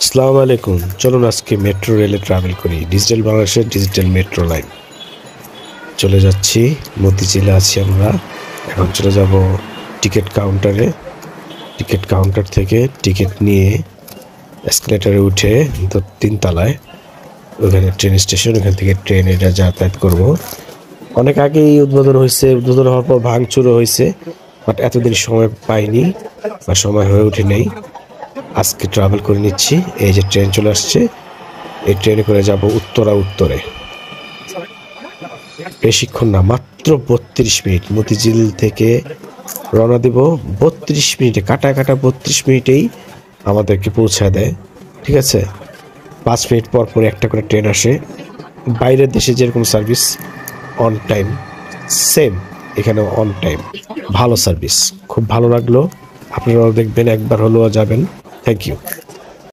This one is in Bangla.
আসসালামু আলাইকুম। চলুন আজকে মেট্রো রেলে ট্রাভেল করি। ডিজিটাল বাংলাদেশের ডিজিটাল মেট্রো লাইন চলে যাচ্ছি। মতিঝিলে আছি আমরা। এখন চলে যাব টিকিট কাউন্টারে। টিকিট কাউন্টার থেকে টিকিট নিয়ে এসকেলেটারে উঠে তিনতলায় ওখানে ট্রেন স্টেশন, ওখান থেকে ট্রেনে যাতায়াত করব। অনেক আগেই উদ্বোধন হয়েছে, উদ্বোধন হওয়ার পর ভাঙচুরও হয়েছে, বাট এতদিন সময় পাইনি বা সময় হয়ে ওঠে নেই। আজকে ট্রাভেল করে নিচ্ছি। এই যে ট্রেন চলে আসছে, এই ট্রেনে করে যাব উত্তরে। বেশিক্ষণ না, মাত্র 32 মিনিট। মতিঝিল থেকে রওনা দিব। 32 মিনিটে, কাটা 32 মিনিটেই আমাদেরকে পৌঁছায় দেয়। ঠিক আছে, 5 মিনিট পর পর একটা করে ট্রেন আসে। বাইরের দেশে যেরকম সার্ভিস অন টাইম, সেম এখানেও অন টাইম। ভালো সার্ভিস, খুব ভালো লাগলো। আপনারাও দেখবেন, একবার হলেও যাবেন। Thank you.